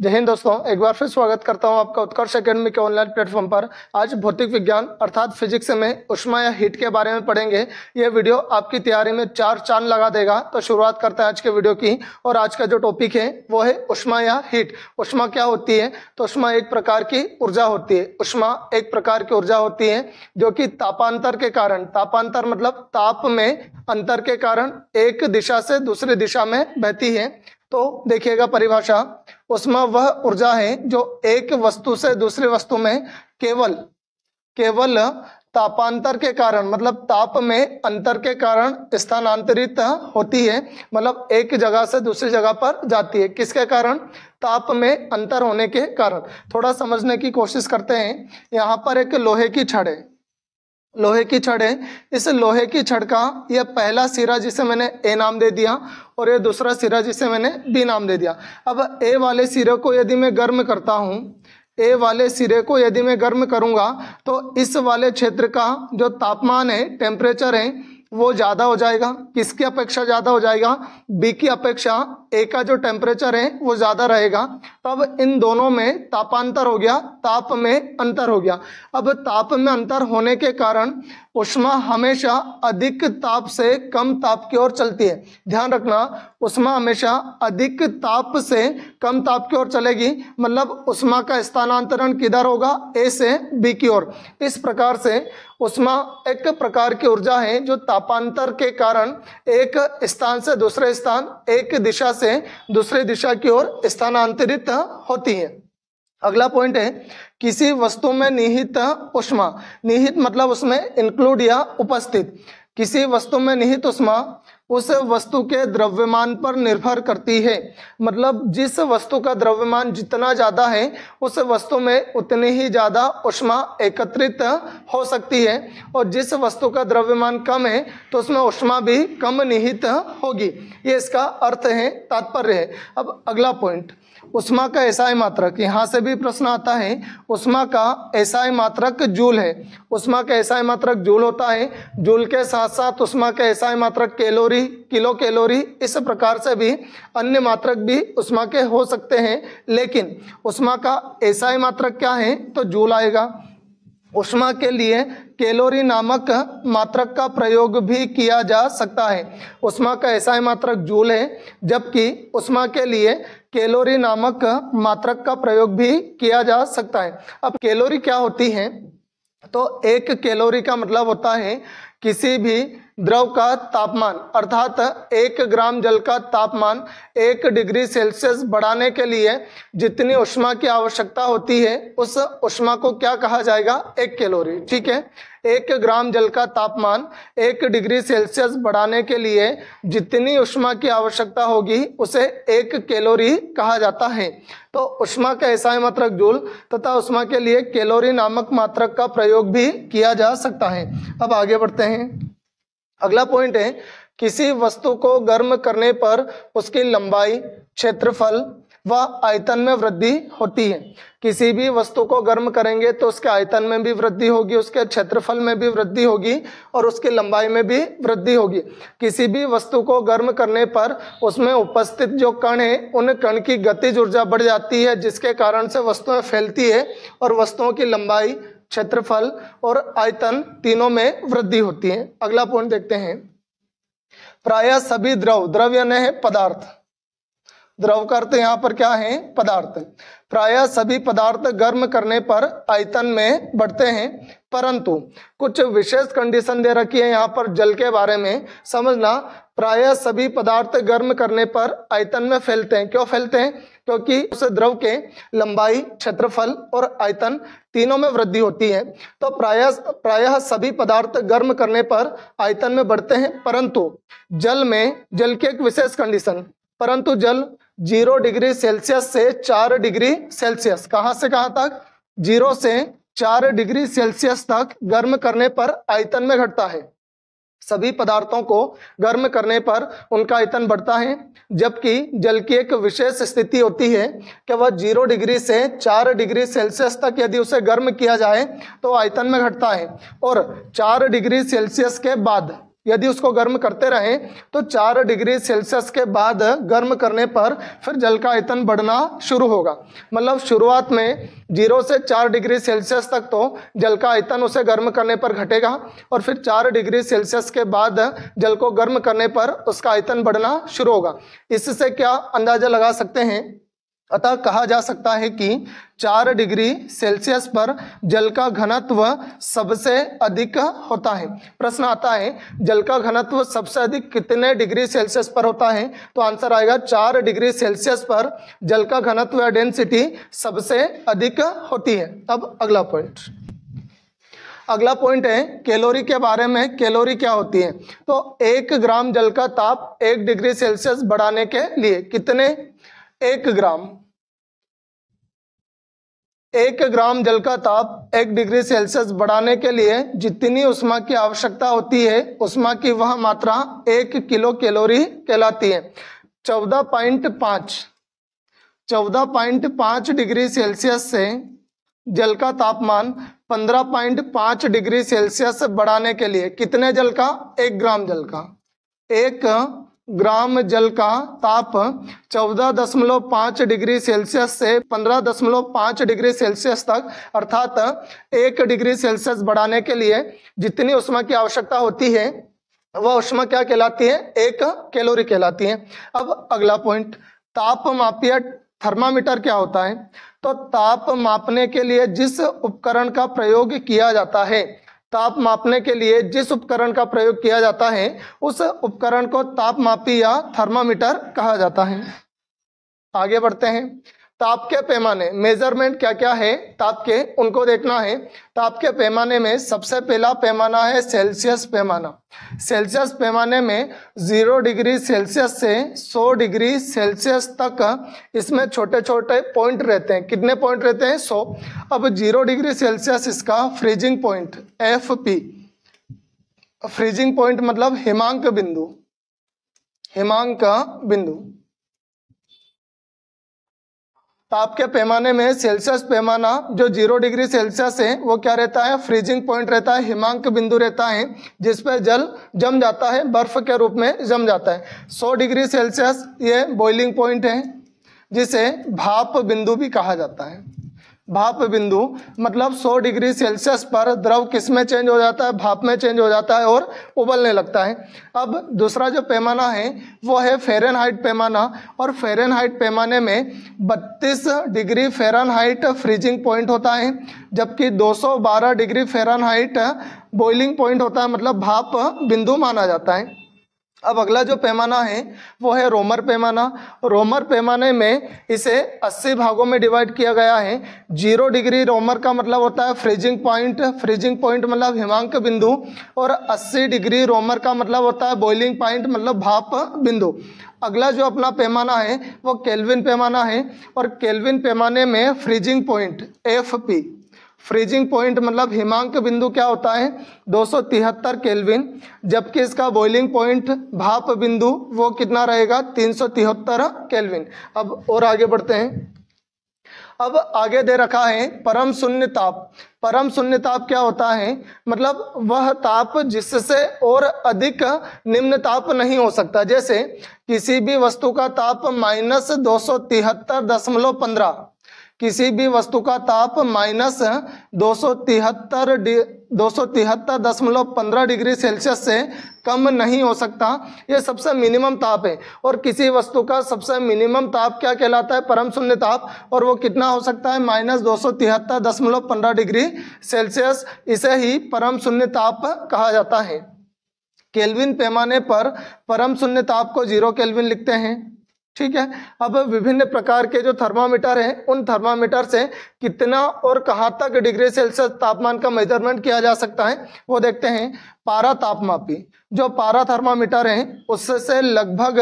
जय हिंद दोस्तों, एक बार फिर स्वागत करता हूं आपका उत्कर्ष एकेडमी के ऑनलाइन प्लेटफॉर्म पर। आज भौतिक विज्ञान अर्थात फिजिक्स में उष्मा या हीट के बारे में पढ़ेंगे। यह वीडियो आपकी तैयारी में चार चांद लगा देगा। तो शुरुआत करते हैं आज के वीडियो की। और आज का जो टॉपिक है वो है उष्मा या हीट। उष्मा क्या होती है? तो उष्मा एक प्रकार की ऊर्जा होती है। उष्मा एक प्रकार की ऊर्जा होती है जो कि तापांतर के कारण, तापांतर मतलब ताप में अंतर के कारण एक दिशा से दूसरी दिशा में बहती है। तो देखिएगा परिभाषा, उष्मा वह ऊर्जा है जो एक वस्तु से दूसरी वस्तु में केवल तापांतर के कारण मतलब ताप में अंतर के कारण स्थानांतरित होती है। मतलब एक जगह से दूसरी जगह पर जाती है। किसके कारण? ताप में अंतर होने के कारण। थोड़ा समझने की कोशिश करते हैं। यहाँ पर एक लोहे की छड़ है, लोहे की छड़ है। इस लोहे की छड़ का यह पहला सिरा जिसे मैंने ए नाम दे दिया और ये दूसरा सिरा जिसे मैंने बी नाम दे दिया। अब ए वाले सिरे को यदि मैं गर्म करता हूं, ए वाले सिरे को यदि मैं गर्म करूंगा तो इस वाले क्षेत्र का जो तापमान है, टेम्परेचर है, वो ज़्यादा हो जाएगा। किसकी अपेक्षा ज़्यादा हो जाएगा? बी की अपेक्षा ए का जो टेम्परेचर है वो ज़्यादा रहेगा। तब इन दोनों में तापांतर हो गया, ताप में अंतर हो गया। अब ताप में अंतर होने के कारण उष्मा हमेशा अधिक ताप से कम ताप की ओर चलती है। ध्यान रखना, उष्मा हमेशा अधिक ताप से कम ताप की ओर चलेगी। मतलब उष्मा का स्थानांतरण किधर होगा? ए से बी की ओर। इस प्रकार से उष्मा एक प्रकार की ऊर्जा है जो तापांतर के कारण एक स्थान से दूसरे स्थान, एक दिशा से दूसरी दिशा की ओर स्थानांतरित होती है। अगला पॉइंट है किसी वस्तु में निहित उष्मा। निहित मतलब उसमें इंक्लूड या उपस्थित। किसी वस्तु में निहित उष्मा उस वस्तु के द्रव्यमान पर निर्भर करती है। मतलब जिस वस्तु का द्रव्यमान जितना ज़्यादा है उस वस्तु में उतनी ही ज़्यादा उष्मा एकत्रित हो सकती है, और जिस वस्तु का द्रव्यमान कम है तो उसमें उष्मा भी कम निहित होगी। ये इसका अर्थ है, तात्पर्य है। अब अगला पॉइंट, उष्मा का एसआई मात्रक। यहाँ से भी प्रश्न आता है। उष्मा का एसआई मात्रक जूल है। उष्मा का एसआई मात्रक जूल होता है। जूल के साथ साथ उष्मा का एसआई मात्रक कैलोरी, किलो कैलोरी, इस प्रकार से भी अन्य मात्रक भी उष्मा के हो सकते हैं। लेकिन उष्मा का एसआई मात्रक क्या है? तो जूल आएगा। उष्मा के लिए कैलोरी नामक मात्रक का प्रयोग भी किया जा सकता है। उष्मा का एसआई मात्रक जूल है, जबकि उष्मा के लिए कैलोरी नामक मात्रक का प्रयोग भी किया जा सकता है। अब कैलोरी क्या होती है? तो एक कैलोरी का मतलब होता है किसी भी द्रव का तापमान, अर्थात 1 ग्राम जल का तापमान 1 डिग्री सेल्सियस बढ़ाने के लिए जितनी उष्मा की आवश्यकता होती है उस उष्मा को क्या कहा जाएगा? 1 कैलोरी। ठीक है, 1 ग्राम जल का तापमान 1 डिग्री सेल्सियस बढ़ाने के लिए जितनी उष्मा की आवश्यकता होगी उसे 1 कैलोरी कहा जाता है। तो उष्मा का एसआई मात्रक जूल तथा उष्मा के लिए कैलोरी नामक मात्रक का प्रयोग भी किया जा सकता है। अब आगे बढ़ते हैं। अगला पॉइंट है किसी वस्तु को गर्म करने पर उसकी लंबाई, क्षेत्रफल व आयतन में वृद्धि होती है। किसी भी वस्तु को गर्म करेंगे तो उसके आयतन में भी वृद्धि होगी, उसके क्षेत्रफल में भी वृद्धि होगी और उसकी लंबाई में भी वृद्धि होगी। किसी भी वस्तु को गर्म करने पर उसमें उपस्थित जो कण है उन कण की गतिज ऊर्जा बढ़ जाती है, जिसके कारण से वस्तुएं फैलती है और वस्तुओं की लंबाई, क्षेत्रफल और आयतन तीनों में वृद्धि होती है। अगला पॉइंट देखते हैं। प्रायः सभी द्रव यानी है पदार्थ, द्रव का अर्थ यहाँ पर क्या है? पदार्थ। प्रायः सभी पदार्थ गर्म करने पर आयतन में बढ़ते हैं, परंतु कुछ विशेष कंडीशन दे रखी है यहाँ पर जल के बारे में समझना। प्रायः सभी पदार्थ गर्म करने पर आयतन में फैलते हैं। क्यों फैलते हैं? क्योंकि उस द्रव के लंबाई, क्षेत्रफल और आयतन तीनों में वृद्धि होती है। तो प्रायः सभी पदार्थ गर्म करने पर आयतन में बढ़ते हैं, परंतु जल की एक विशेष कंडीशन, परंतु जल 0 डिग्री सेल्सियस से 4 डिग्री सेल्सियस, कहाँ से कहाँ तक? 0 से 4 डिग्री सेल्सियस तक गर्म करने पर आयतन में घटता है। सभी पदार्थों को गर्म करने पर उनका आयतन बढ़ता है, जबकि जल की एक विशेष स्थिति होती है कि वह 0 डिग्री से 4 डिग्री सेल्सियस तक यदि उसे गर्म किया जाए तो आयतन में घटता है, और 4 डिग्री सेल्सियस के बाद यदि उसको गर्म करते रहें तो 4 डिग्री सेल्सियस के बाद गर्म करने पर फिर जल का आयतन बढ़ना शुरू होगा। मतलब शुरुआत में 0 से 4 डिग्री सेल्सियस तक तो जल का आयतन उसे गर्म करने पर घटेगा और फिर 4 डिग्री सेल्सियस के बाद जल को गर्म करने पर उसका आयतन बढ़ना शुरू होगा। इससे क्या अंदाजा लगा सकते हैं? अतः कहा जा सकता है कि 4 डिग्री सेल्सियस पर जल का घनत्व सबसे अधिक होता है। प्रश्न आता है जल का घनत्व सबसे अधिक कितने डिग्री सेल्सियस पर होता है? तो आंसर आएगा 4 डिग्री सेल्सियस पर जल का घनत्व या डेंसिटी सबसे अधिक होती है। अब अगला पॉइंट है कैलोरी के बारे में। कैलोरी क्या होती है? तो 1 ग्राम जल का ताप 1 डिग्री सेल्सियस बढ़ाने के लिए कितने 1 ग्राम जल का ताप 1 डिग्री सेल्सियस बढ़ाने के लिए जितनी उष्मा की आवश्यकता होती है उष्मा की वह मात्रा 1 किलो कैलोरी कहलाती है। 14.5 डिग्री सेल्सियस से जल का तापमान 15.5 डिग्री सेल्सियस बढ़ाने के लिए कितने जल का 1 ग्राम जल का 1 ग्राम जल का ताप 14.5 डिग्री सेल्सियस से 15.5 डिग्री सेल्सियस तक अर्थात 1 डिग्री सेल्सियस बढ़ाने के लिए जितनी उष्मा की आवश्यकता होती है वह उष्मा क्या कहलाती है? 1 कैलोरी कहलाती है। अब अगला पॉइंट, तापमापीय थर्मामीटर क्या होता है? तो ताप मापने के लिए जिस उपकरण का प्रयोग किया जाता है, ताप मापने के लिए जिस उपकरण का प्रयोग किया जाता है उस उपकरण को तापमापी या थर्मामीटर कहा जाता है। आगे बढ़ते हैं। ताप के पैमाने, मेजरमेंट क्या क्या है ताप के, उनको देखना है। ताप के पैमाने में सबसे पहला पैमाना है सेल्सियस पैमाना। सेल्सियस पैमाने में 0 डिग्री सेल्सियस से 100 डिग्री सेल्सियस तक इसमें छोटे छोटे पॉइंट रहते हैं। कितने पॉइंट रहते हैं? 100। अब 0 डिग्री सेल्सियस इसका freezing point FP। Freezing point मतलब हिमांक बिंदु। ताप के पैमाने में सेल्सियस पैमाना जो 0 डिग्री सेल्सियस है वो क्या रहता है? फ्रीजिंग पॉइंट रहता है, हिमांक बिंदु रहता है जिस पर जल जम जाता है, बर्फ के रूप में जम जाता है। 100 डिग्री सेल्सियस ये बॉइलिंग पॉइंट है जिसे भाप बिंदु भी कहा जाता है। भाप बिंदु मतलब 100 डिग्री सेल्सियस पर द्रव किस में चेंज हो जाता है? भाप में चेंज हो जाता है और उबलने लगता है। अब दूसरा जो पैमाना है वो है फ़ारेनहाइट पैमाना, और फ़ारेनहाइट पैमाने में 32 डिग्री फ़ारेनहाइट फ्रीजिंग पॉइंट होता है, जबकि 212 डिग्री फ़ारेनहाइट बॉइलिंग पॉइंट होता है, मतलब भाप बिंदु माना जाता है। अब अगला जो पैमाना है वो है रोमर पैमाना। रोमर पैमाने में इसे 80 भागों में डिवाइड किया गया है। 0 डिग्री रोमर का मतलब होता है फ्रीजिंग पॉइंट मतलब हिमांक बिंदु, और 80 डिग्री रोमर का मतलब होता है बॉइलिंग पॉइंट मतलब भाप बिंदु। अगला जो अपना पैमाना है वो केल्विन पैमाना है, और केल्विन पैमाने में freezing point FP, freezing point मतलब हिमांक बिंदु क्या होता है? 273 केल्विन, जबकि इसका बॉइलिंग पॉइंट भाप बिंदु वो कितना रहेगा? 373 केल्विन। अब और आगे बढ़ते हैं। अब आगे दे रखा है परम शून्य ताप। परम शून्य ताप क्या होता है? मतलब वह ताप जिससे और अधिक निम्न ताप नहीं हो सकता। जैसे किसी भी वस्तु का ताप -273.15, किसी भी वस्तु का ताप -273.15 डिग्री सेल्सियस से कम नहीं हो सकता। ये सबसे मिनिमम ताप है, और किसी वस्तु का सबसे मिनिमम ताप क्या कहलाता है? परम शून्य ताप, और वो कितना हो सकता है? -273.15 डिग्री सेल्सियस। इसे ही परम शून्य ताप कहा जाता है। केल्विन पैमाने पर परम शून्य ताप को 0 केल्विन लिखते हैं। ठीक है। अब विभिन्न प्रकार के जो थर्मामीटर हैं उन थर्मामीटर से कितना और कहाँ तक डिग्री सेल्सियस तापमान का मेजरमेंट किया जा सकता है वो देखते हैं। पारा तापमापी, जो पारा थर्मामीटर है उससे लगभग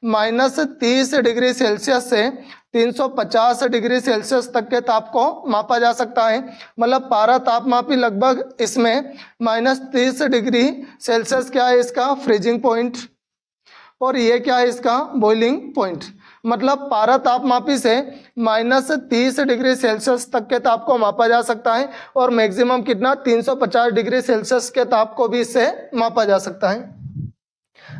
-30 डिग्री सेल्सियस से 350 डिग्री सेल्सियस तक के ताप को मापा जा सकता है। मतलब पारा तापमापी लगभग इसमें -30 डिग्री सेल्सियस क्या है इसका? फ्रीजिंग पॉइंट, और ये क्या है इसका? Boiling point. मतलब पारा तापमापी से -30 डिग्री सेल्सियस तक के ताप को मापा जा सकता है, और मैक्सिमम कितना? 350 डिग्री सेल्सियस के ताप को भी इससे मापा जा सकता है।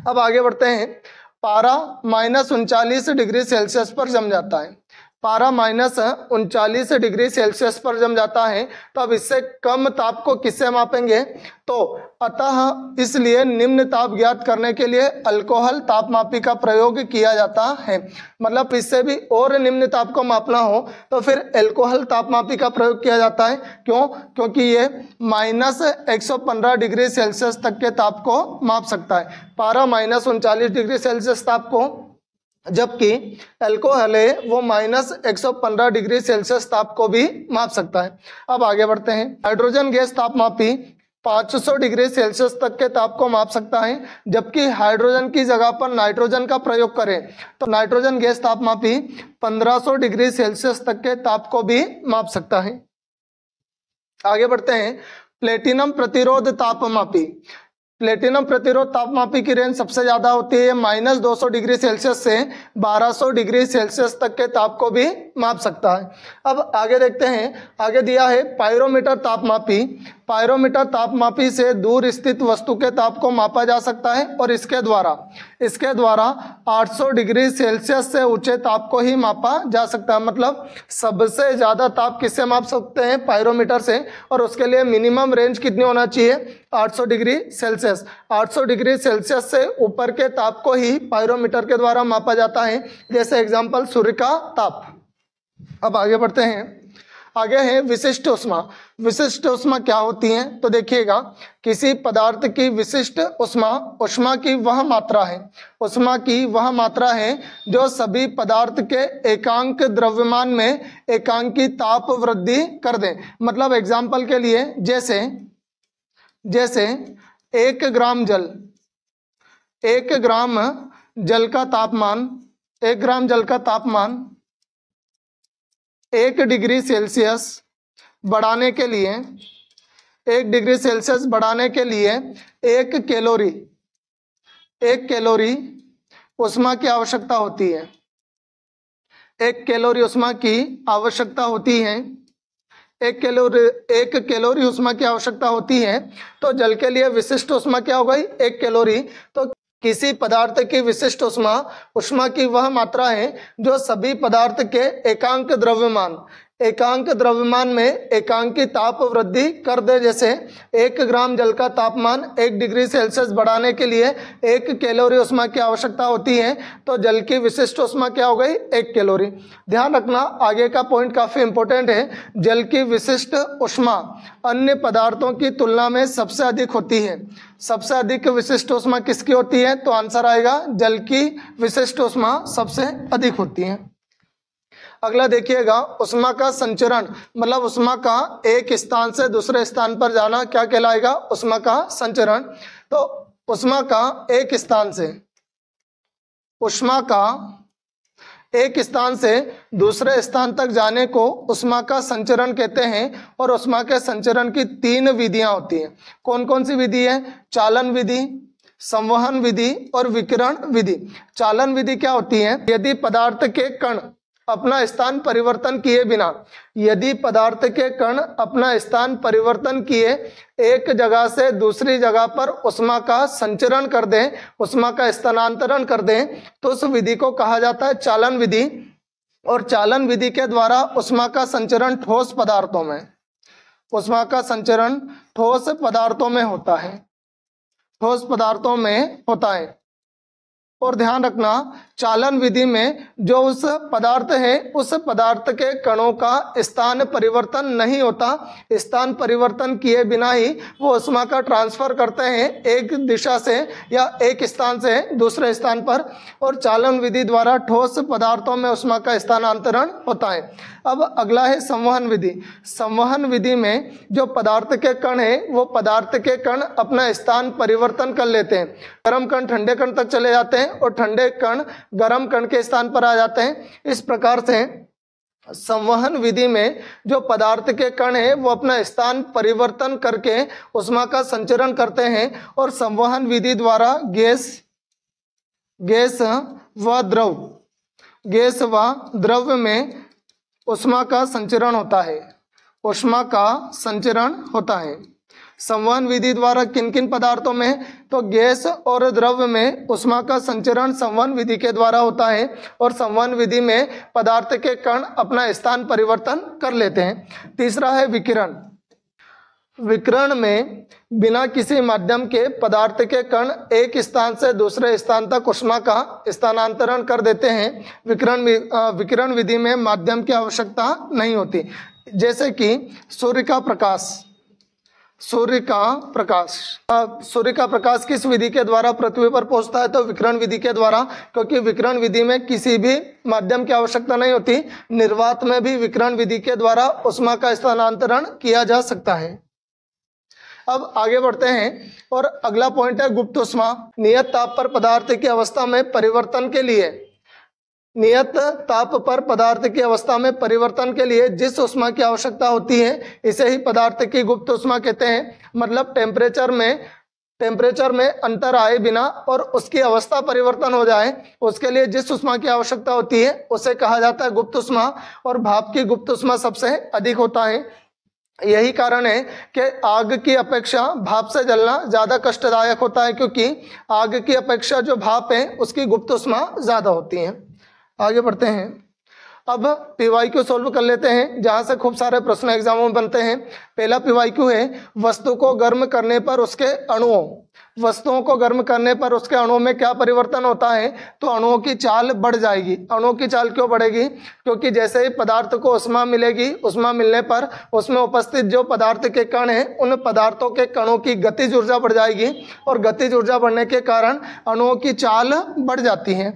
अब आगे बढ़ते हैं। पारा -39 डिग्री सेल्सियस पर जम जाता है। पारा -39 डिग्री सेल्सियस पर जम जाता है। तो अब इससे कम ताप को किससे मापेंगे? तो अतः इसलिए निम्न ताप ज्ञात करने के लिए अल्कोहल तापमापी का प्रयोग किया जाता है। मतलब इससे भी और निम्न ताप को मापना हो तो फिर अल्कोहल तापमापी का प्रयोग किया जाता है। क्यों? क्योंकि ये -115 डिग्री सेल्सियस तक के ताप को माप सकता है। पारा -39 डिग्री सेल्सियस ताप को, जबकि अल्कोहल है वो -115 डिग्री सेल्सियस ताप को भी माप सकता है। अब आगे बढ़ते हैं। हाइड्रोजन गैस तापमापी 500 डिग्री सेल्सियस तक के ताप को माप सकता है, जबकि हाइड्रोजन की जगह पर नाइट्रोजन का प्रयोग करें तो नाइट्रोजन गैस तापमापी 1500 डिग्री सेल्सियस तक के ताप को भी माप सकता है। आगे बढ़ते हैं। प्लेटिनम प्रतिरोध तापमापी। प्लेटिनम प्रतिरोध तापमापी की रेंज सबसे ज्यादा होती है, -200 डिग्री सेल्सियस से 1200 डिग्री सेल्सियस तक के ताप को भी माप सकता है। अब आगे देखते हैं। आगे दिया है पायरोमीटर तापमापी। पायरोमीटर तापमापी से दूर स्थित वस्तु के ताप को मापा जा सकता है और इसके द्वारा 800 डिग्री सेल्सियस से ऊंचे ताप को ही मापा जा सकता है। मतलब सबसे ज्यादा ताप किससे माप सकते हैं? पायरोमीटर से। और उसके लिए मिनिमम रेंज कितनी होना चाहिए? 800 डिग्री सेल्सियस। 800 डिग्री सेल्सियस से ऊपर के ताप को ही पायरोमीटर के द्वारा मापा जाता है। जैसे एग्जांपल सूर्य का ताप। अब आगे बढ़ते हैं। आगे है विशिष्ट ऊष्मा। विशिष्ट ऊष्मा क्या होती है? तो देखिएगा, किसी पदार्थ की विशिष्ट ऊष्मा ऊष्मा की वह मात्रा है, ऊष्मा की वह मात्रा है जो सभी पदार्थ के एकांक द्रव्यमान में एकांकी ताप वृद्धि कर दे। मतलब एग्जाम्पल के लिए जैसे 1 ग्राम जल, 1 ग्राम जल का तापमान 1 ग्राम जल का तापमान 1 डिग्री सेल्सियस बढ़ाने के लिए 1 डिग्री सेल्सियस बढ़ाने के लिए 1 कैलोरी ऊष्मा की आवश्यकता होती है। 1 कैलोरी ऊष्मा की आवश्यकता होती है। 1 कैलोरी ऊष्मा की आवश्यकता होती है। तो जल के लिए विशिष्ट ऊष्मा क्या हो गई? 1 कैलोरी। तो किसी पदार्थ की विशिष्ट ऊष्मा की वह मात्रा है जो सभी पदार्थ के एकांक द्रव्यमान में एकांकी ताप वृद्धि कर दे। जैसे 1 ग्राम जल का तापमान 1 डिग्री सेल्सियस बढ़ाने के लिए 1 कैलोरी ऊष्मा की आवश्यकता होती है। तो जल की विशिष्ट ऊष्मा क्या हो गई? 1 कैलोरी। ध्यान रखना, आगे का पॉइंट काफी इंपॉर्टेंट है। जल की विशिष्ट ऊष्मा अन्य पदार्थों की तुलना में सबसे अधिक होती है। सबसे अधिक विशिष्ट ऊष्मा किसकी होती है? तो आंसर आएगा जल की विशिष्ट ऊष्मा सबसे अधिक होती है। अगला देखिएगा, ऊष्मा का संचरण। मतलब ऊष्मा का एक स्थान से दूसरे स्थान पर जाना क्या कहलाएगा? ऊष्मा का संचरण। तो ऊष्मा का एक स्थान से दूसरे स्थान तक जाने को ऊष्मा का संचरण कहते हैं। और ऊष्मा के संचरण की 3 विधियां होती हैं। कौन कौन सी विधि है? चालन विधि, संवहन विधि और विकिरण विधि। चालन विधि क्या होती है? यदि पदार्थ के कण अपना स्थान परिवर्तन किए बिना एक जगह से दूसरी जगह पर ऊष्मा का संचरण कर दें, ऊष्मा का स्थानांतरण कर दें, तो उस विधि को कहा जाता है चालन विधि। और चालन विधि के द्वारा ऊष्मा का संचरण ठोस पदार्थों में होता है। और ध्यान रखना, चालन विधि में जो उस पदार्थ है उस पदार्थ के कणों का स्थान परिवर्तन नहीं होता। स्थान परिवर्तन किए बिना ही वो ऊष्मा का ट्रांसफर करते हैं एक दिशा से या एक स्थान से दूसरे स्थान पर। और चालन विधि द्वारा ठोस पदार्थों में ऊष्मा का स्थानांतरण होता है। अब अगला है संवहन विधि। संवहन विधि में जो पदार्थ के कण है वो पदार्थ के कण अपना स्थान परिवर्तन कर लेते हैं। गर्म कण ठंडे कण तक चले जाते हैं और ठंडे कण गर्म कण के स्थान पर आ जाते हैं। इस प्रकार से संवहन विधि में जो पदार्थ के कण है वो अपना स्थान परिवर्तन करके ऊष्मा का संचरण करते हैं। और संवहन विधि द्वारा गैस व द्रव में ऊष्मा का संचरण होता है। संवहन विधि द्वारा किन किन पदार्थों में, तो गैस और द्रव में ऊष्मा का संचरण संवहन विधि के द्वारा होता है और संवहन विधि में पदार्थ के कण अपना स्थान परिवर्तन कर लेते हैं। तीसरा है विकिरण। विकिरण में बिना किसी माध्यम के पदार्थ के कण एक स्थान से दूसरे स्थान तक ऊष्मा का स्थानांतरण कर देते हैं। विकिरण विधि में माध्यम की आवश्यकता नहीं होती, जैसे कि सूर्य का प्रकाश। सूर्य का प्रकाश किस विधि के द्वारा पृथ्वी पर पहुंचता है, तो विकिरण विधि के द्वारा, क्योंकि विकिरण विधि में किसी भी माध्यम की आवश्यकता नहीं होती। निर्वात में भी विकिरण विधि के द्वारा ऊष्मा का स्थानांतरण किया जा सकता है। अब आगे बढ़ते हैं और अगला पॉइंट है गुप्त ऊष्मा। नियत ताप पर पदार्थ की अवस्था में परिवर्तन के लिए, नियत ताप पर पदार्थ की अवस्था में परिवर्तन के लिए जिस ऊष्मा की आवश्यकता होती है इसे ही पदार्थ की गुप्त ऊष्मा कहते हैं। मतलब टेम्परेचर में अंतर आए बिना और उसकी अवस्था परिवर्तन हो जाए, उसके लिए जिस ऊष्मा की आवश्यकता होती है उसे कहा जाता है गुप्त ऊष्मा। और भाप की गुप्त ऊष्मा सबसे अधिक होता है। यही कारण है कि आग की अपेक्षा भाप से जलना ज्यादा कष्टदायक होता है, क्योंकि आग की अपेक्षा जो भाप है उसकी गुप्त ऊष्मा ज्यादा होती है। आगे बढ़ते हैं। अब पीवाईक्यू सोल्व कर लेते हैं, जहां से खूब सारे प्रश्न एग्जामों में बनते हैं। पहला पीवाईक्यू है वस्तुओं को गर्म करने पर उसके अणुओं में क्या परिवर्तन होता है, तो अणुओं की चाल बढ़ जाएगी। अणुओं की चाल क्यों बढ़ेगी, क्योंकि जैसे ही पदार्थ को ऊष्मा मिलेगी, ऊष्मा मिलने पर उसमें उपस्थित जो पदार्थ के कण हैं उन पदार्थों के कणों की गतिज ऊर्जा बढ़ जाएगी और गतिज ऊर्जा बढ़ने के कारण अणुओं की चाल बढ़ जाती है।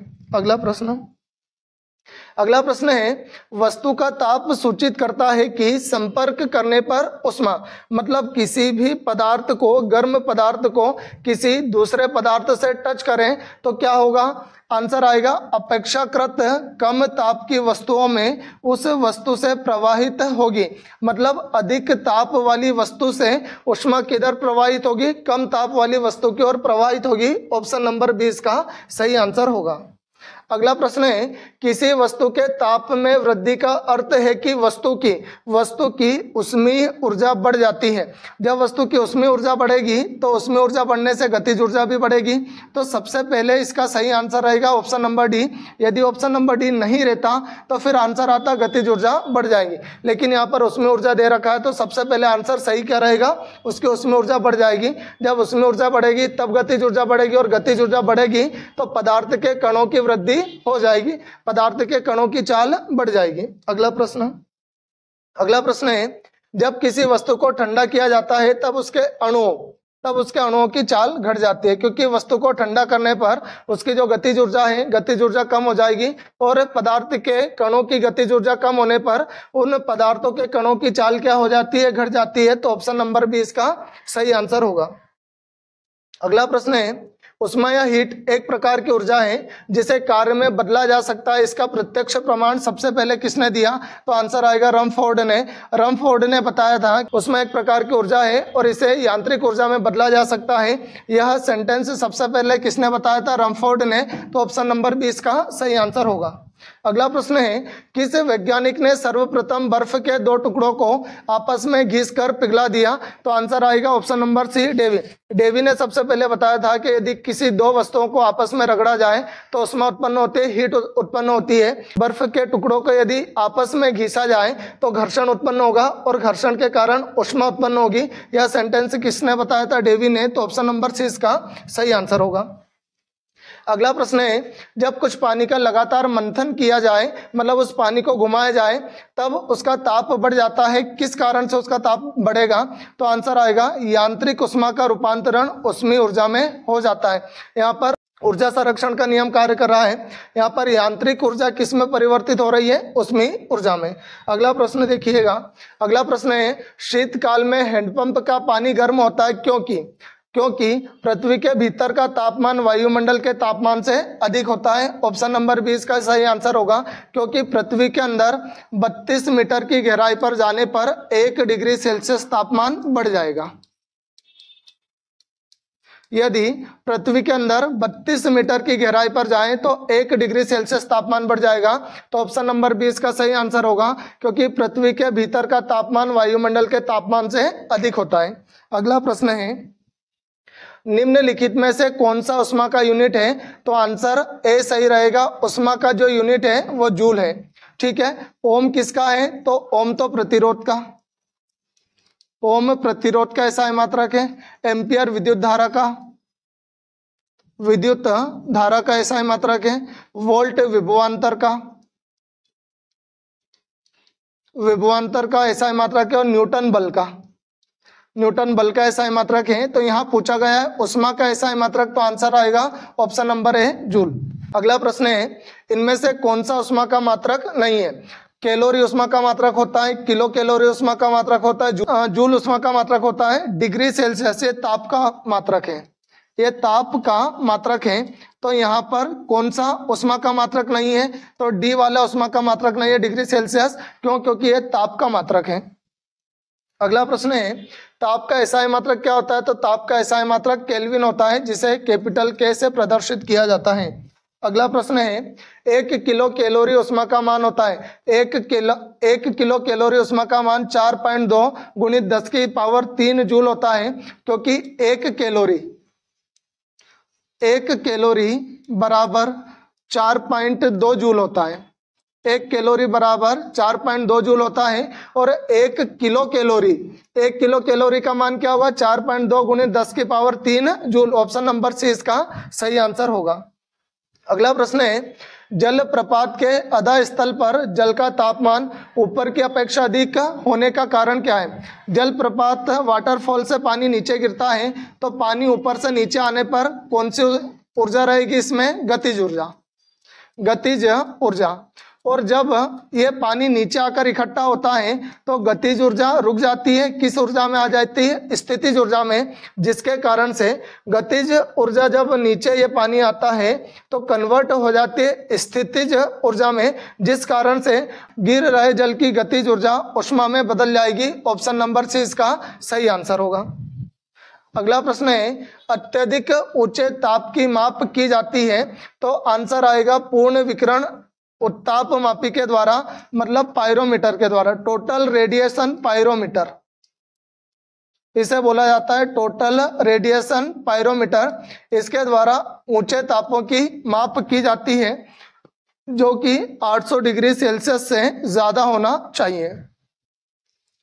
अगला प्रश्न है वस्तु का ताप सूचित करता है कि संपर्क करने पर ऊष्मा, मतलब किसी भी पदार्थ को, गर्म पदार्थ को किसी दूसरे पदार्थ से टच करें तो क्या होगा। आंसर आएगा अपेक्षाकृत कम ताप की वस्तुओं में उस वस्तु से प्रवाहित होगी। मतलब अधिक ताप वाली वस्तु से ऊष्मा किधर प्रवाहित होगी, कम ताप वाली वस्तु की ओर प्रवाहित होगी। ऑप्शन नंबर 20 का सही आंसर होगा। अगला प्रश्न है किसी वस्तु के ताप में वृद्धि का अर्थ है कि वस्तु की ऊष्मीय ऊर्जा बढ़ जाती है। जब वस्तु की ऊष्मीय ऊर्जा बढ़ेगी तो ऊष्मीय ऊर्जा बढ़ने से गतिज ऊर्जा भी बढ़ेगी। तो सबसे पहले इसका सही आंसर रहेगा ऑप्शन नंबर डी। यदि ऑप्शन नंबर डी नहीं रहता तो फिर आंसर आता गतिज ऊर्जा बढ़ जाएगी, लेकिन यहाँ पर ऊष्मीय ऊर्जा दे रखा है तो सबसे पहले आंसर सही क्या रहेगा, उसकी ऊष्मीय ऊर्जा बढ़ जाएगी। जब ऊष्मीय ऊर्जा बढ़ेगी तब गतिज ऊर्जा बढ़ेगी और गतिज ऊर्जा बढ़ेगी तो पदार्थ के कणों की वृद्धि हो जाएगी, पदार्थ के कणों की चाल बढ़ जाएगी। अगला प्रश्न है जब किसी वस्तु को ठंडा किया जाता है तब उसके अणुओं की चाल घट जाती है, क्योंकि वस्तु को ठंडा करने पर उसकी जो गतिज ऊर्जा है, गतिज ऊर्जा कम हो जाएगी और पदार्थ के कणों की गतिज ऊर्जा कम होने पर उन पदार्थों के कणों की चाल क्या हो जाती है, घट जाती है। तो ऑप्शन नंबर 20 का सही आंसर होगा। अगला प्रश्न है ऊष्मा या हीट एक प्रकार की ऊर्जा है जिसे कार्य में बदला जा सकता है। इसका प्रत्यक्ष प्रमाण सबसे पहले किसने दिया, तो आंसर आएगा रमफोर्ड ने बताया था ऊष्मा एक प्रकार की ऊर्जा है और इसे यांत्रिक ऊर्जा में बदला जा सकता है। यह सेंटेंस सबसे पहले किसने बताया था, रमफोर्ड ने। तो ऑप्शन नंबर 20 का सही आंसर होगा। अगला प्रश्न है किस वैज्ञानिक ने सर्वप्रथम बर्फ के दो टुकड़ों को आपस में घिसकर पिघला दिया, तो आंसर आएगा ऑप्शन नंबर सी, डेवी ने सबसे पहले बताया था कि यदि किसी दो वस्तुओं को आपस में रगड़ा जाए तो ऊष्मा उत्पन्न होती है, हीट उत्पन्न होती है। बर्फ के टुकड़ों को यदि आपस में घिसा जाए तो घर्षण उत्पन्न होगा और घर्षण के कारण ऊष्मा उत्पन्न होगी। यह सेंटेंस किसने बताया था, डेवी ने। तो ऑप्शन नंबर सी इसका सही आंसर होगा। अगला प्रश्न है जब कुछ पानी का लगातार मंथन किया जाए, मतलब उस पानी को घुमाया जाए, तब उसका ताप बढ़ जाता है। किस कारण से उसका ताप बढ़ेगा, तो आंसर आएगा यांत्रिक ऊष्मा का रूपांतरण ऊष्मीय ऊर्जा में हो जाता है। यहाँ पर ऊर्जा संरक्षण का नियम कार्य कर रहा है। यहाँ पर यांत्रिक ऊर्जा किस में परिवर्तित हो रही है, ऊष्मीय ऊर्जा में। अगला प्रश्न देखिएगा। अगला प्रश्न है शीतकाल में हैंडपंप का पानी गर्म होता है क्योंकि पृथ्वी के भीतर का तापमान वायुमंडल के तापमान से अधिक होता है। ऑप्शन नंबर 20 का सही आंसर होगा, क्योंकि पृथ्वी के अंदर 32 मीटर की गहराई पर जाने पर 1 डिग्री सेल्सियस तापमान बढ़ जाएगा। यदि पृथ्वी के अंदर 32 मीटर की गहराई पर जाएं तो 1 डिग्री सेल्सियस तापमान बढ़ जाएगा। तो ऑप्शन नंबर 20 का सही आंसर होगा, क्योंकि पृथ्वी के भीतर का तापमान वायुमंडल के तापमान से अधिक होता है। अगला प्रश्न है, निम्नलिखित में से कौन सा ऊष्मा का यूनिट है? तो आंसर ए सही रहेगा। ऊष्मा का जो यूनिट है वो जूल है। ठीक है, ओम किसका है? तो ओम तो प्रतिरोध का, ओम प्रतिरोध का ऐसा मात्रक है। एम्पियर विद्युत धारा का, विद्युत धारा का ऐसा मात्रक है। वोल्ट विभवांतर का, विभवांतर का ऐसा मात्रक है। और न्यूटन बल का, न्यूटन बल का ऐसा मात्रक है। तो यहाँ पूछा गया है ऊष्मा का ऐसा मात्रक, तो आंसर आएगा ऑप्शन नंबर ए जूल। अगला प्रश्न है, इनमें से कौन सा ऊष्मा का मात्रक नहीं है? कैलोरी ऊष्मा का मात्रक होता है, किलो कैलोरी ऊष्मा का मात्रक होता है, जूल ऊष्मा का मात्रक होता है, डिग्री सेल्सियस ये ताप का मात्रक है, ये ताप का मात्रक है। तो यहाँ पर कौन सा ऊष्मा का मात्रक नहीं है? तो डी वाला ऊष्मा का मात्रक नहीं है, डिग्री सेल्सियस। क्यों? क्योंकि ये ताप का मात्रक है। अगला प्रश्न है, ताप का एसआई मात्रक क्या होता है? तो ताप का एसआई मात्रक केल्विन होता है, जिसे कैपिटल के से प्रदर्शित किया जाता है। अगला प्रश्न है, 1 किलो कैलोरी ऊष्मा का मान होता है। 1 किलो कैलोरी ऊष्मा का मान 4.2 गुणित 10 की पावर 3 जूल होता है, क्योंकि 1 कैलोरी बराबर 4.2 जूल होता है। 1 कैलोरी बराबर 4.2 जूल होता है। और 1 किलो कैलोरी का मान क्या होगा? 4.2 गुणित 10 की power 3 joule. Option number C इसका सही आंसर होगा। अगला प्रश्न है, जल प्रपात के अधः स्थल पर जल का तापमान ऊपर की अपेक्षा अधिक होने का कारण क्या है? जल प्रपात वाटरफॉल से पानी नीचे गिरता है, तो पानी ऊपर से नीचे आने पर कौन सी ऊर्जा रहेगी? इसमें गतिज ऊर्जा। और जब ये पानी नीचे आकर इकट्ठा होता है तो गतिज ऊर्जा रुक जाती है, किस ऊर्जा में आ जाती है? स्थितिज ऊर्जा में, जिसके कारण से गतिज ऊर्जा जब नीचे ये पानी आता है तो कन्वर्ट हो जाती है स्थितिज ऊर्जा में, जिस कारण से गिर रहे जल की गतिज ऊर्जा ऊष्मा में बदल जाएगी। ऑप्शन नंबर सी इसका सही आंसर होगा। अगला प्रश्न है, अत्यधिक ऊंचे ताप की माप की जाती है, तो आंसर आएगा पूर्ण विकिरण उत्ताप मापी के द्वारा, मतलब पायरोमीटर के द्वारा। टोटल रेडिएशन पायरोमीटर इसे बोला जाता है, टोटल रेडिएशन पायरोमीटर। इसके द्वारा ऊंचे तापों की माप की जाती है, जो कि 800 डिग्री सेल्सियस से ज्यादा होना चाहिए।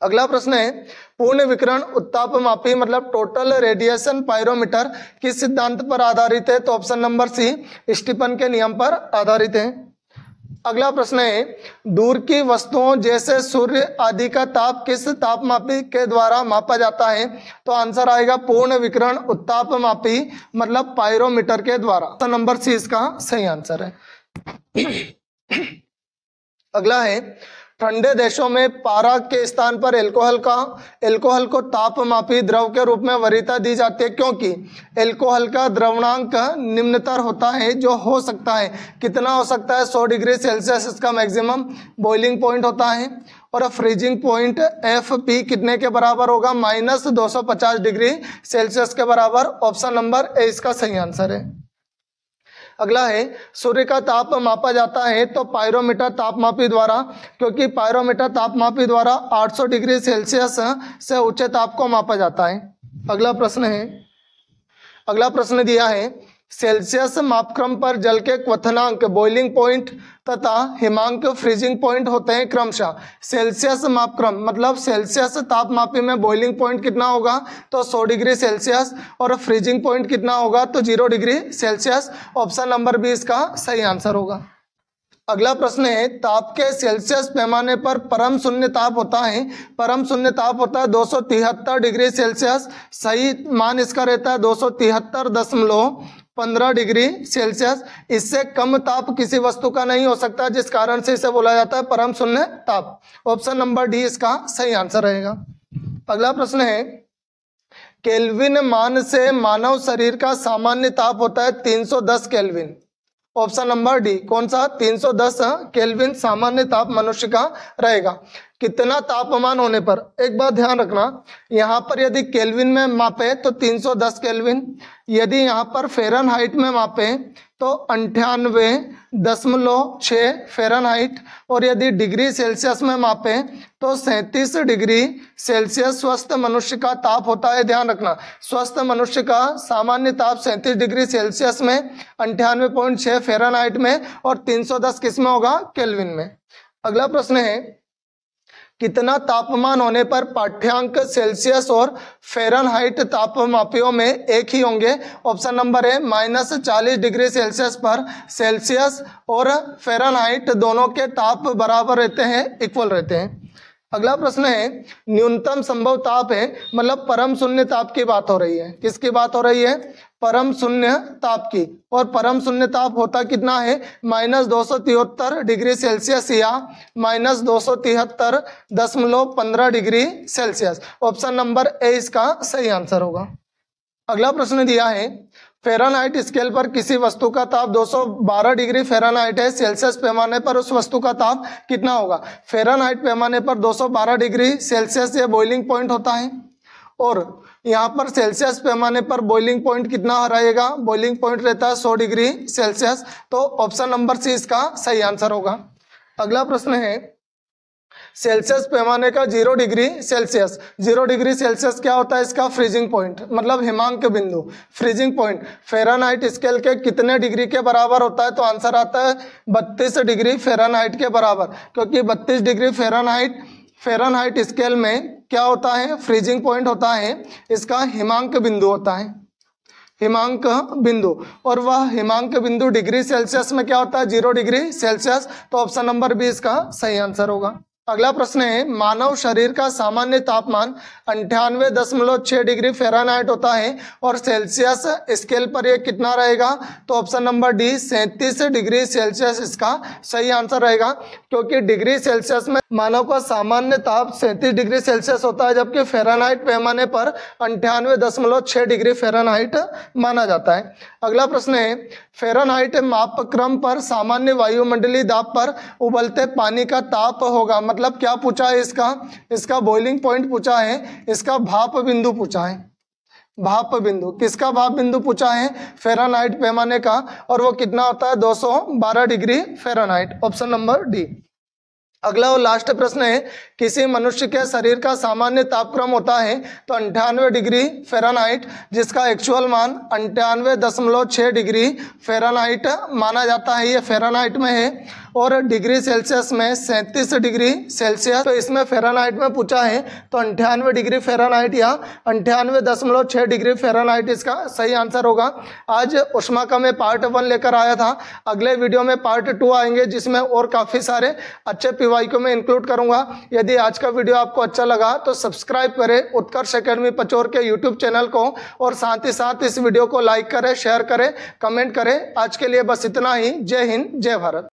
अगला प्रश्न है, पूर्ण विकिरण उत्ताप मापी मतलब टोटल रेडिएशन पायरोमीटर किस सिद्धांत पर आधारित है? तो ऑप्शन नंबर सी स्टीफन के नियम पर आधारित है। अगला प्रश्न है, दूर की वस्तुओं जैसे सूर्य आदि का ताप किस तापमापी के द्वारा मापा जाता है? तो आंसर आएगा पूर्ण विकिरण उत्ताप मापी मतलब पायरोमीटर के द्वारा। तो नंबर सी इसका सही आंसर है। अगला है, ठंडे देशों में पारा के स्थान पर एल्कोहल को तापमापी द्रव के रूप में वरीयता दी जाती है, क्योंकि एल्कोहल का द्रवणांक निम्नतर होता है, जो हो सकता है कितना हो सकता है? 100 डिग्री सेल्सियस इसका मैक्सिमम बॉइलिंग पॉइंट होता है। और फ्रीजिंग पॉइंट FP कितने के बराबर होगा? -250 डिग्री सेल्सियस के बराबर। ऑप्शन नंबर ए इसका सही आंसर है। अगला है, सूर्य का ताप मापा जाता है तो पायरोमीटर तापमापी द्वारा, क्योंकि पायरोमीटर तापमापी द्वारा 800 डिग्री सेल्सियस से ऊंचे ताप को मापा जाता है। अगला प्रश्न दिया है, सेल्सियस मापक्रम पर जल के क्वथनांक बॉइलिंग पॉइंट तथा हिमांक फ्रीजिंग पॉइंट होते हैं क्रमशः। सेल्सियस मापक्रम मतलब सेल्सियस तापमापी में बॉइलिंग पॉइंट कितना होगा? तो 100 डिग्री सेल्सियस। और फ्रीजिंग पॉइंट कितना होगा? तो 0 डिग्री सेल्सियस। ऑप्शन नंबर 20 का सही आंसर होगा। अगला प्रश्न है, ताप के सेल्सियस पैमाने पर परम शून्य ताप होता है। परम शून्य ताप होता है 273 डिग्री सेल्सियस। सही मान इसका रहता है 273.15 डिग्री सेल्सियस। इससे कम ताप किसी वस्तु का नहीं हो सकता, जिस कारण से इसे बोला जाता है परम शून्य ताप। ऑप्शन नंबर डी इसका सही आंसर रहेगा। अगला प्रश्न है, केल्विन मान से मानव शरीर का सामान्य ताप होता है 310 केल्विन। ऑप्शन नंबर डी कौन सा 310 केल्विन सामान्य ताप मनुष्य का रहेगा। कितना तापमान होने पर, एक बात ध्यान रखना, यहाँ पर यदि केल्विन में मापे तो 310 केल्विन, यदि यहाँ पर फ़ारेनहाइट में मापे तो 98.6 फ़ारेनहाइट, और यदि डिग्री सेल्सियस में मापे तो 37 डिग्री सेल्सियस स्वस्थ मनुष्य का ताप होता है। ध्यान रखना, स्वस्थ मनुष्य का सामान्य ताप 37 डिग्री सेल्सियस में, 98.6 फ़ारेनहाइट में और 310 किस में होगा, केल्विन में। अगला प्रश्न है, कितना तापमान होने पर पाठ्यांक सेल्सियस और फ़ारेनहाइट तापमापियों में एक ही होंगे। ऑप्शन नंबर है -40 डिग्री सेल्सियस पर सेल्सियस और फ़ारेनहाइट दोनों के ताप बराबर रहते हैं, इक्वल रहते हैं। अगला प्रश्न है, न्यूनतम संभव ताप है, मतलब परम शून्य ताप की बात हो रही है। किसकी बात हो रही है, परम शून्य ताप की। और परम शून्य ताप होता कितना है, -273 डिग्री सेल्सियस या -273.15 degree Celsius. Option number A इसका सही आंसर होगा। अगला प्रश्न दिया है, फ़ारेनहाइट स्केल पर किसी वस्तु का ताप 212 डिग्री फ़ारेनहाइट है, सेल्सियस पैमाने पर उस वस्तु का ताप कितना होगा। फ़ारेनहाइट पैमाने पर 212 डिग्री सेल्सियस ये बॉइलिंग पॉइंट होता है, और यहाँ पर सेल्सियस पैमाने पर बॉइलिंग पॉइंट कितना रहेगा, बॉइलिंग पॉइंट रहता है 100 डिग्री सेल्सियस। तो ऑप्शन नंबर सी इसका सही आंसर होगा। अगला प्रश्न है, सेल्सियस पैमाने का 0 डिग्री सेल्सियस, 0 डिग्री सेल्सियस क्या होता है, इसका फ्रीजिंग पॉइंट, मतलब हिमांक बिंदु, फ्रीजिंग पॉइंट फ़ारेनहाइट स्केल के कितने डिग्री के बराबर होता है। तो आंसर आता है 32 डिग्री फ़ारेनहाइट के बराबर, क्योंकि 32 डिग्री फ़ारेनहाइट स्केल में क्या होता है, फ्रीजिंग पॉइंट होता है, इसका हिमांक बिंदु होता है, हिमांक बिंदु। और वह हिमांक बिंदु डिग्री सेल्सियस में क्या होता है, 0 डिग्री सेल्सियस। तो ऑप्शन नंबर बी इसका सही आंसर होगा। अगला प्रश्न है, मानव शरीर का सामान्य तापमान 98.6 डिग्री फ़ारेनहाइट होता है और सेल्सियस स्केल पर यह कितना रहेगा। तो option number D 37 degree Celsius इसका सही आंसर रहेगा, क्योंकि डिग्री सेल्सियस में मानव का सामान्य ताप 37 डिग्री सेल्सियस होता है, जबकि फ़ारेनहाइट पैमाने पर 98.6 डिग्री फ़ारेनहाइट माना जाता है। अगला प्रश्न है, फ़ारेनहाइट मापक्रम पर सामान्य वायुमंडलीय दाब पर उबलते पानी का ताप होगा। मतलब क्या पूछा है, इसका बॉइलिंग पॉइंट पूछा है, इसका भाप बिंदु पूछा है, भाप बिंदु। किसका भाप बिंदु पूछा है, फ़ारेनहाइट पैमाने का, और वो कितना होता है 212 degree Fahrenheit. Option number D. अगला और लास्ट प्रश्न है, किसी मनुष्य के शरीर का सामान्य तापक्रम होता है तो 98 डिग्री फ़ारेनहाइट, जिसका एक्चुअल मान 98.6 डिग्री फ़ारेनहाइट माना जाता है, ये फ़ारेनहाइट में है, और डिग्री सेल्सियस में 37 डिग्री सेल्सियस। तो इसमें फ़ारेनहाइट में पूछा है तो 98 डिग्री फ़ारेनहाइट या 98.6 डिग्री फ़ारेनहाइट इसका सही आंसर होगा। आज ऊष्मा का मैं पार्ट 1 लेकर आया था, अगले वीडियो में पार्ट 2 आएंगे, जिसमें और काफ़ी सारे अच्छे पीवाई को मैं इंक्लूड करूंगा। यदि आज का वीडियो आपको अच्छा लगा तो सब्सक्राइब करें उत्कर्ष एकेडमी पचोर के यूट्यूब चैनल को, और साथ ही साथ इस वीडियो को लाइक करें, शेयर करें, कमेंट करें। आज के लिए बस इतना ही। जय हिंद, जय भारत।